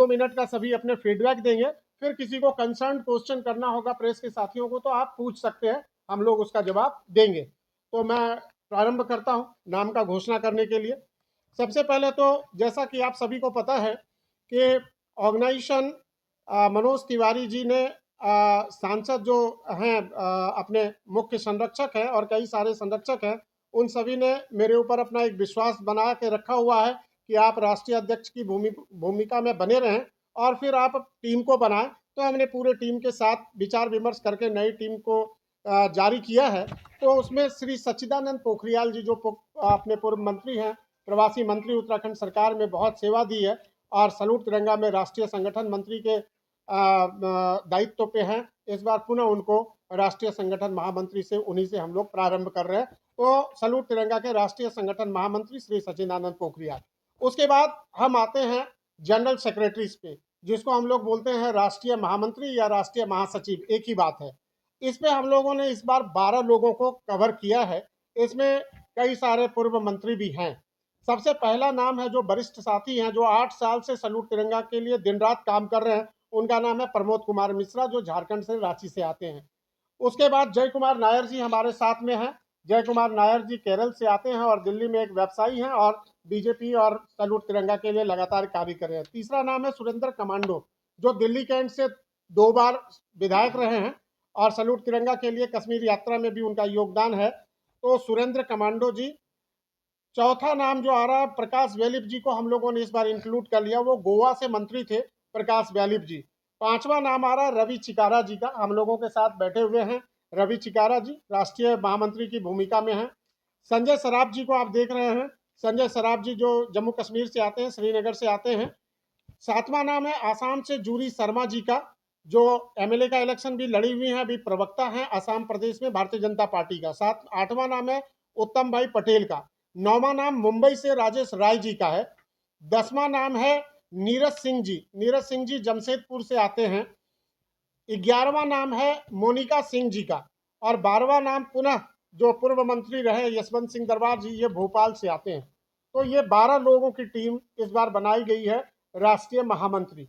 1-2 minute का सभी अपने फीडबैक देंगे, फिर किसी को कंसर्न क्वेश्चन करना होगा प्रेस के साथियों को तो आप पूछ सकते हैं, हम लोग उसका जवाब देंगे। तो मैं प्रारंभ करता हूं नाम का घोषणा करने के लिए। सबसे पहले तो जैसा कि आप सभी को पता है कि ऑर्गेनाइजेशन मनोज तिवारी जी ने सांसद जो हैं अपने मुख्य संरक्षक हैं और कई सारे संरक्षक हैं, उन सभी ने मेरे ऊपर अपना एक विश्वास बना के रखा हुआ है कि आप राष्ट्रीय अध्यक्ष की भूमिका में बने रहें और फिर आप टीम को बनाएं। तो हमने पूरे टीम के साथ विचार विमर्श करके नई टीम को जारी किया है। तो उसमें श्री सच्चिदानंद पोखरियाल जी जो अपने पूर्व मंत्री हैं, प्रवासी मंत्री, उत्तराखंड सरकार में बहुत सेवा दी है और सलूट तिरंगा में राष्ट्रीय संगठन मंत्री के दायित्व पे हैं। इस बार पुनः उनको राष्ट्रीय संगठन महामंत्री से उन्हीं से हम लोग प्रारंभ कर रहे हैं। तो सलूट तिरंगा के राष्ट्रीय संगठन महामंत्री श्री सच्चिदानंद पोखरियाल। उसके बाद हम आते हैं जनरल सेक्रेटरीज पे, जिसको हम लोग बोलते हैं राष्ट्रीय महामंत्री या राष्ट्रीय महासचिव, एक ही बात है। इस पे हम लोगों ने इस बार 12 लोगों को कवर किया है। इसमें कई सारे पूर्व मंत्री भी हैं। सबसे पहला नाम है जो वरिष्ठ साथी हैं, जो 8 साल से सलूट तिरंगा के लिए दिन रात काम कर रहे हैं, उनका नाम है प्रमोद कुमार मिश्रा, जो झारखंड से, रांची से आते हैं। उसके बाद जय कुमार नायर जी हमारे साथ में हैं। जय कुमार नायर जी केरल से आते हैं और दिल्ली में एक व्यवसायी हैं और बीजेपी और सलूट तिरंगा के लिए लगातार कार्य कर रहे हैं। तीसरा नाम है सुरेंद्र कमांडो, जो दिल्ली कैंट से 2 बार विधायक रहे हैं और सलूट तिरंगा के लिए कश्मीर यात्रा में भी उनका योगदान है। तो सुरेंद्र कमांडो जी। चौथा नाम जो आ रहा है, प्रकाश व्यालिप जी को हम लोगों ने इस बार इंक्लूड कर लिया, वो गोवा से मंत्री थे, प्रकाश व्यालिप जी। पांचवा नाम आ रहा है रवि चिकारा जी का, हम लोगों के साथ बैठे हुए हैं रवि चिकारा जी, राष्ट्रीय महामंत्री की भूमिका में हैं। संजय सराफ जी को आप देख रहे हैं, संजय सराफ जी जो जम्मू कश्मीर से आते हैं, श्रीनगर से आते हैं। सातवां नाम है आसाम से जूरी शर्मा जी का, जो एमएलए का इलेक्शन भी लड़ी हुई हैं, अभी प्रवक्ता हैं आसाम प्रदेश में भारतीय जनता पार्टी का। आठवां नाम है उत्तम भाई पटेल का। नौवां नाम मुंबई से राजेश राय जी का है। 10वां नाम है नीरज सिंह जी, नीरज सिंह जी जमशेदपुर से आते हैं। 11वां नाम है मोनिका सिंह जी का और 12वां नाम पुनः जो पूर्व मंत्री रहे यशवंत सिंह दरबार जी, ये भोपाल से आते हैं। तो ये 12 लोगों की टीम इस बार बनाई गई है राष्ट्रीय महामंत्री।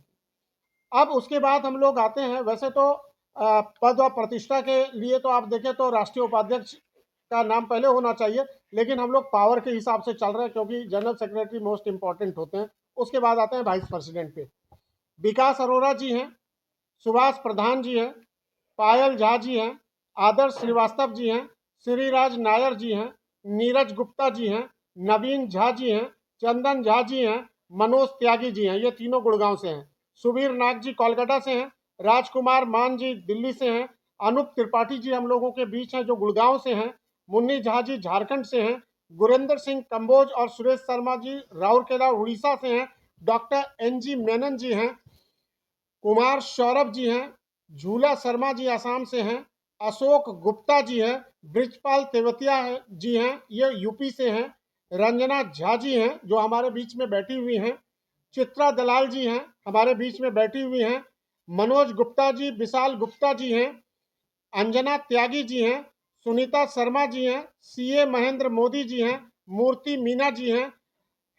अब उसके बाद हम लोग आते हैं, वैसे तो पद और प्रतिष्ठा के लिए तो आप देखें तो राष्ट्रीय उपाध्यक्ष का नाम पहले होना चाहिए, लेकिन हम लोग पावर के हिसाब से चल रहे हैं क्योंकि जनरल सेक्रेटरी मोस्ट इंपॉर्टेंट होते हैं। उसके बाद आते हैं वाइस प्रेसिडेंट पे। विकास अरोड़ा जी हैं, सुभाष प्रधान जी हैं, पायल झा जी हैं, आदर्श श्रीवास्तव जी हैं, श्रीराज नायर जी हैं, नीरज गुप्ता जी हैं, नवीन झा जी हैं, चंदन झा जी हैं, मनोज त्यागी जी हैं, ये तीनों गुड़गांव से हैं। सुबीर नाग जी कोलकाता से हैं, राजकुमार मान जी दिल्ली से हैं, अनूप त्रिपाठी जी हम लोगों के बीच हैं जो गुड़गांव से हैं, मुन्नी झा जी झारखंड से हैं, गुरेंद्र सिंह कंबोज और सुरेश शर्मा जी राउरकेला उड़ीसा से हैं, डॉक्टर एनजी मेनन जी हैं, कुमार सौरभ जी हैं, झूला शर्मा जी आसाम से हैं, अशोक गुप्ता जी हैं, ब्रिजपाल तेवतिया जी हैं, ये यूपी से हैं, रंजना झा जी हैं जो हमारे बीच में बैठी हुई हैं, चित्रा दलाल जी हैं हमारे बीच में बैठी हुई हैं, मनोज गुप्ता जी, विशाल गुप्ता जी हैं, अंजना त्यागी जी हैं, सुनीता शर्मा जी हैं, सीए महेंद्र मोदी जी हैं, मूर्ति मीना जी हैं,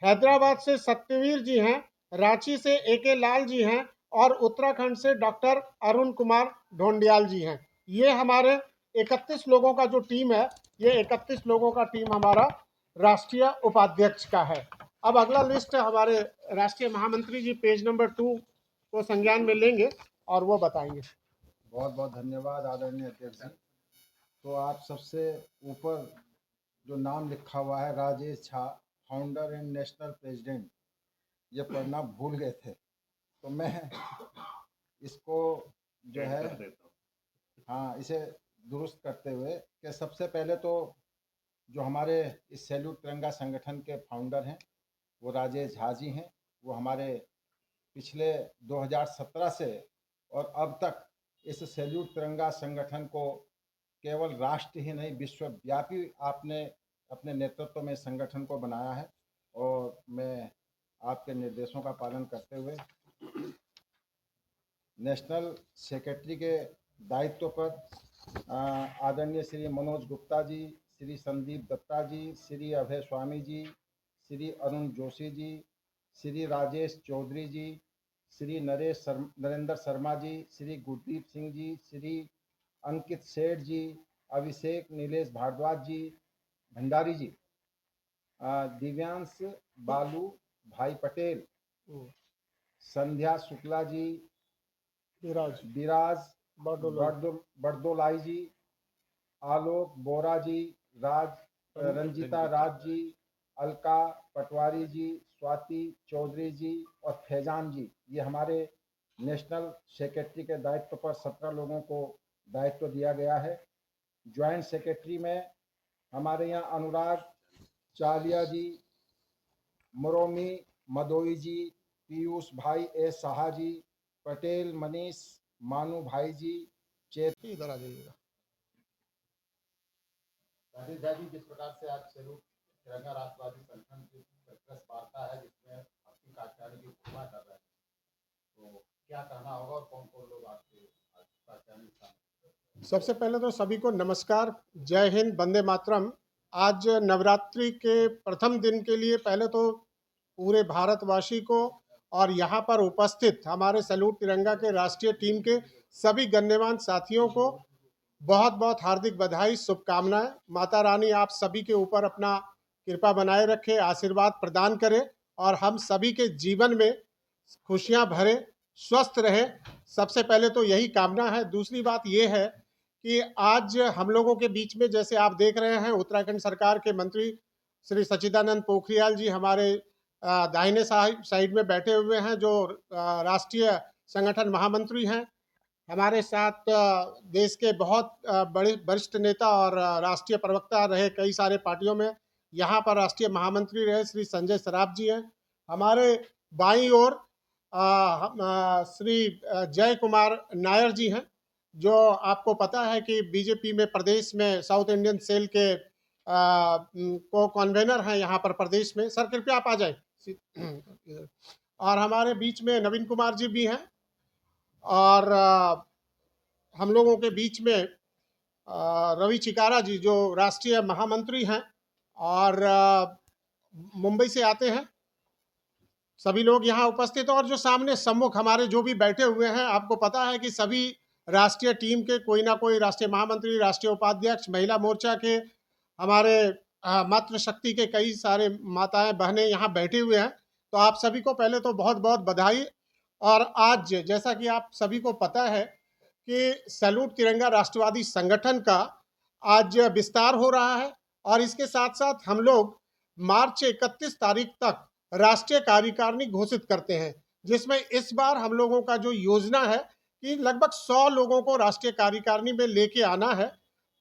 हैदराबाद से सत्यवीर जी हैं, रांची से एके लाल जी हैं और उत्तराखंड से डॉक्टर अरुण कुमार ढोंडियाल जी हैं। ये हमारे 31 लोगों का जो टीम है, ये 31 लोगों का टीम हमारा राष्ट्रीय उपाध्यक्ष का है। अब अगला लिस्ट हमारे राष्ट्रीय महामंत्री जी पेज नंबर 2 को संज्ञान में लेंगे और वो बताएंगे। बहुत बहुत धन्यवाद आदरणीय अध्यक्ष जी। तो आप सबसे ऊपर जो नाम लिखा हुआ है Rajesh Jha, founder and national president, ये पढ़ना भूल गए थे, तो मैं इसको जो है हाँ इसे दुरुस्त करते हुए कि सबसे पहले तो जो हमारे इस सैल्यूट तिरंगा संगठन के फाउंडर हैं वो राजेश झा जी हैं। वो हमारे पिछले 2017 से और अब तक इस सैल्यूट तिरंगा संगठन को केवल राष्ट्र ही नहीं विश्वव्यापी आपने अपने नेतृत्व में संगठन को बनाया है और मैं आपके निर्देशों का पालन करते हुए नेशनल सेक्रेटरी के दायित्व पर आदरणीय श्री मनोज गुप्ता जी, श्री संदीप दत्ता जी, श्री अभय स्वामी जी, श्री अरुण जोशी जी, श्री राजेश चौधरी जी, श्री नरेंद्र शर्मा जी, श्री गुरदीप सिंह जी, श्री अंकित सेठ जी, अभिषेक नीलेश भारद्वाज जी, भंडारी जी, दिव्यांश बालू भाई पटेल, संध्या शुक्ला जी, विराज बरदोलाई जी, आलोक बोरा जी, रंजीता राज जी, अलका पटवारी जी, स्वाति चौधरी जी और फैजान जी, ये हमारे नेशनल सेक्रेटरी के दायित्व पर 17 लोगों को दायित्व दिया गया है। ज्वाइंट सेक्रेटरी में हमारे यहाँ अनुराग चालिया जी, मुरोमी मदोई जी, पीयूष भाई एस साहा जी, पटेल मनीष मानू भाई जी, इधर आ जाइएगा। राजेश झा जी, जिस प्रकार से आज सैल्यूट तिरंगा राष्ट्रवादी संगठन की प्रेस वार्ता है जिसमें आपकी कार्यकारिणी की घोषणा कर रहे हैं, तो क्या कहना होगा और कौन कौन लोग आपके कार्यकारिणी शामिल? सबसे पहले तो सभी को नमस्कार, जय हिंद, वंदे मातरम। आज नवरात्रि के प्रथम दिन के लिए पहले तो पूरे भारतवासी को और यहाँ पर उपस्थित हमारे सैल्यूट तिरंगा के राष्ट्रीय टीम के सभी गण्यमान्य साथियों को बहुत बहुत हार्दिक बधाई, शुभकामनाएं। माता रानी आप सभी के ऊपर अपना कृपा बनाए रखे, आशीर्वाद प्रदान करे और हम सभी के जीवन में खुशियां भरे, स्वस्थ रहे। सबसे पहले तो यही कामना है। दूसरी बात ये है कि आज हम लोगों के बीच में, जैसे आप देख रहे हैं, उत्तराखंड सरकार के मंत्री श्री सच्चिदानंद पोखरियाल जी हमारे दाहिने साइड में बैठे हुए हैं, जो राष्ट्रीय संगठन महामंत्री हैं। हमारे साथ देश के बहुत बड़े वरिष्ठ नेता और राष्ट्रीय प्रवक्ता रहे कई सारे पार्टियों में, यहाँ पर राष्ट्रीय महामंत्री रहे श्री संजय सराफ जी हैं। हमारे बाईं ओर श्री जय कुमार नायर जी हैं, जो आपको पता है कि बीजेपी में प्रदेश में साउथ इंडियन सेल के को कन्वेनर हैं यहाँ पर प्रदेश में। सर कृपया आप आ जाए। और हमारे बीच में नवीन कुमार जी भी हैं और हम लोगों के बीच में रवि चिकारा जी जो राष्ट्रीय महामंत्री हैं और मुंबई से आते हैं। सभी लोग यहाँ उपस्थित, और जो सामने सम्मुख हमारे जो भी बैठे हुए हैं, आपको पता है कि सभी राष्ट्रीय टीम के कोई ना कोई राष्ट्रीय महामंत्री, राष्ट्रीय उपाध्यक्ष, महिला मोर्चा के हमारे मातृशक्ति के कई सारे माताएं बहनें यहाँ बैठे हुए हैं। तो आप सभी को पहले तो बहुत बहुत बधाई। और आज जैसा कि आप सभी को पता है कि सैल्यूट तिरंगा राष्ट्रवादी संगठन का आज विस्तार हो रहा है और इसके साथ साथ हम लोग मार्च 31 तारीख तक राष्ट्रीय कार्यकारिणी घोषित करते हैं, जिसमें इस बार हम लोगों का जो योजना है कि लगभग 100 लोगों को राष्ट्रीय कार्यकारिणी में लेके आना है।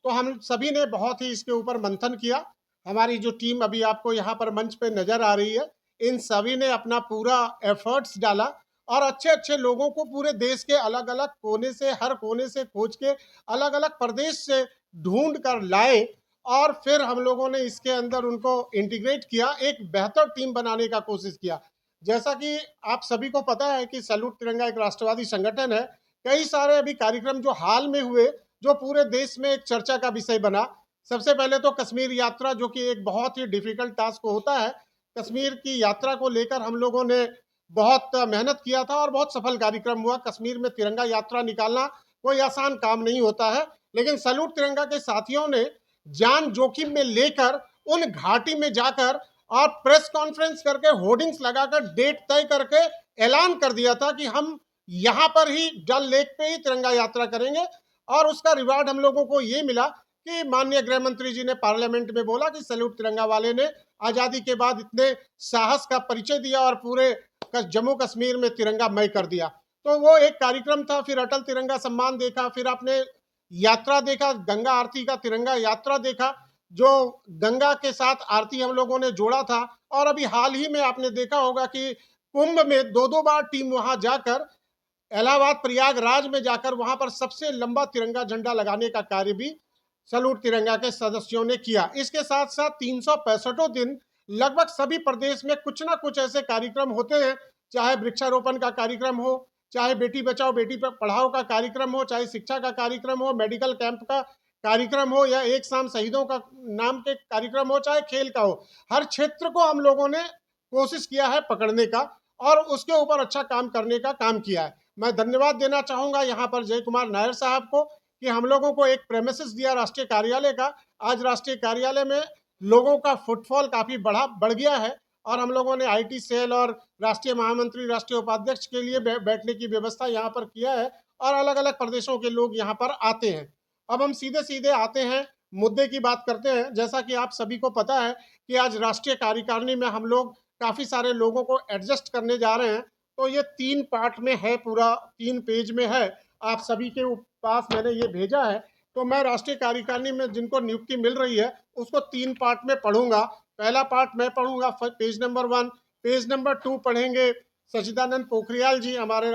तो हम सभी ने बहुत ही इसके ऊपर मंथन किया। हमारी जो टीम अभी आपको यहाँ पर मंच पे नजर आ रही है, इन सभी ने अपना पूरा एफर्ट्स डाला और अच्छे अच्छे लोगों को पूरे देश के अलग अलग कोने से, हर कोने से खोज के अलग अलग प्रदेश से ढूंढ कर लाए और फिर हम लोगों ने इसके अंदर उनको इंटीग्रेट किया, एक बेहतर टीम बनाने का कोशिश किया। जैसा कि आप सभी को पता है कि सैल्यूट तिरंगा एक राष्ट्रवादी संगठन है। कई सारे अभी कार्यक्रम जो हाल में हुए, जो पूरे देश में एक चर्चा का विषय बना। सबसे पहले तो कश्मीर यात्रा, जो कि एक बहुत ही डिफिकल्ट टास्क होता है, कश्मीर की यात्रा को लेकर हम लोगों ने बहुत मेहनत किया था और बहुत सफल कार्यक्रम हुआ। कश्मीर में तिरंगा यात्रा निकालना कोई आसान काम नहीं होता है, लेकिन सैल्यूट तिरंगा के साथियों ने जान जोखिम में लेकर उन घाटी में जाकर और प्रेस कॉन्फ्रेंस करके, होर्डिंग्स लगाकर, डेट तय करके ऐलान कर दिया था कि हम यहाँ पर ही डल लेक पे ही तिरंगा यात्रा करेंगे। और उसका रिवार्ड हम लोगों को ये मिला कि माननीय गृह मंत्री जी ने पार्लियामेंट में बोला कि सैल्यूट तिरंगा वाले ने आजादी के बाद इतने साहस का परिचय दिया और पूरे जम्मू कश्मीर में तिरंगा मय कर दिया। तो वो एक कार्यक्रम था। फिर अटल तिरंगा सम्मान देखा, फिर आपने यात्रा देखा, गंगा आरती का तिरंगा यात्रा देखा, जो गंगा के साथ आरती हम लोगों ने जोड़ा था। और अभी हाल ही में आपने देखा होगा कि कुंभ में 2-2 बार टीम वहां जाकर, इलाहाबाद प्रयागराज में जाकर वहां पर सबसे लंबा तिरंगा झंडा लगाने का कार्य भी सैल्यूट तिरंगा के सदस्यों ने किया। इसके साथ साथ 365 दिन लगभग सभी प्रदेश में कुछ ना कुछ ऐसे कार्यक्रम होते हैं, चाहे वृक्षारोपण का कार्यक्रम हो, चाहे बेटी बचाओ बेटी पढ़ाओ का कार्यक्रम हो, चाहे शिक्षा का कार्यक्रम हो, मेडिकल कैंप का कार्यक्रम हो, या एक शाम शहीदों का नाम के कार्यक्रम हो, चाहे खेल का हो। हर क्षेत्र को हम लोगों ने कोशिश किया है पकड़ने का और उसके ऊपर अच्छा काम करने का काम किया है। मैं धन्यवाद देना चाहूँगा यहाँ पर जय कुमार नायर साहब को कि हम लोगों को एक प्रेमिसेस दिया राष्ट्रीय कार्यालय का। आज राष्ट्रीय कार्यालय में लोगों का फुटफॉल काफ़ी बढ़ गया है और हम लोगों ने IT सेल और राष्ट्रीय महामंत्री, राष्ट्रीय उपाध्यक्ष के लिए बैठने की व्यवस्था यहाँ पर किया है और अलग अलग प्रदेशों के लोग यहाँ पर आते हैं। अब हम सीधे सीधे आते हैं, मुद्दे की बात करते हैं। जैसा कि आप सभी को पता है कि आज राष्ट्रीय कार्यकारिणी में हम लोग काफ़ी सारे लोगों को एडजस्ट करने जा रहे हैं। तो ये 3 पार्ट में है, पूरा 3 पेज में है। आप सभी के पास मैंने ये भेजा है। तो मैं राष्ट्रीय कार्यकारिणी में जिनको नियुक्ति मिल रही है उसको 3 पार्ट में पढ़ूंगा। पहला पार्ट मैं पढ़ूंगा पेज नंबर 1, पेज नंबर 2 पढ़ेंगे सच्चिदानंद पोखरियाल जी, हमारे